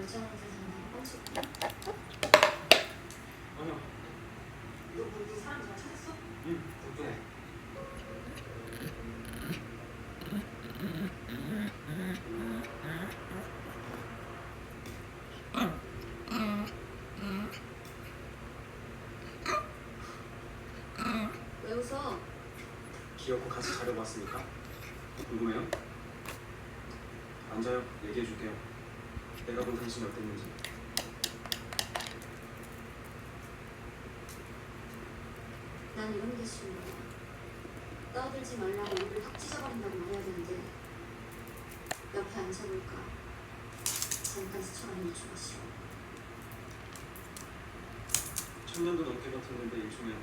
여자한테 장난 뻥치고. 아니야. 너 뭐 사람 잘 찾았어? 응, 덕분에. 왜 웃어? 귀엽고 같이 자려고 왔으니까. 궁금해요? 앉아요. 얘기해줄게요. 내가 본 당신이 어땠는지. 난 이런 게 싫은 거야. 떠들지 말라고 얼굴 확 찢어버린다고 말해야 되는데 옆에 앉아볼까? 잠깐 스쳐가는 게 좋아 싫어. 천년도 넘게 버텼는데 일종의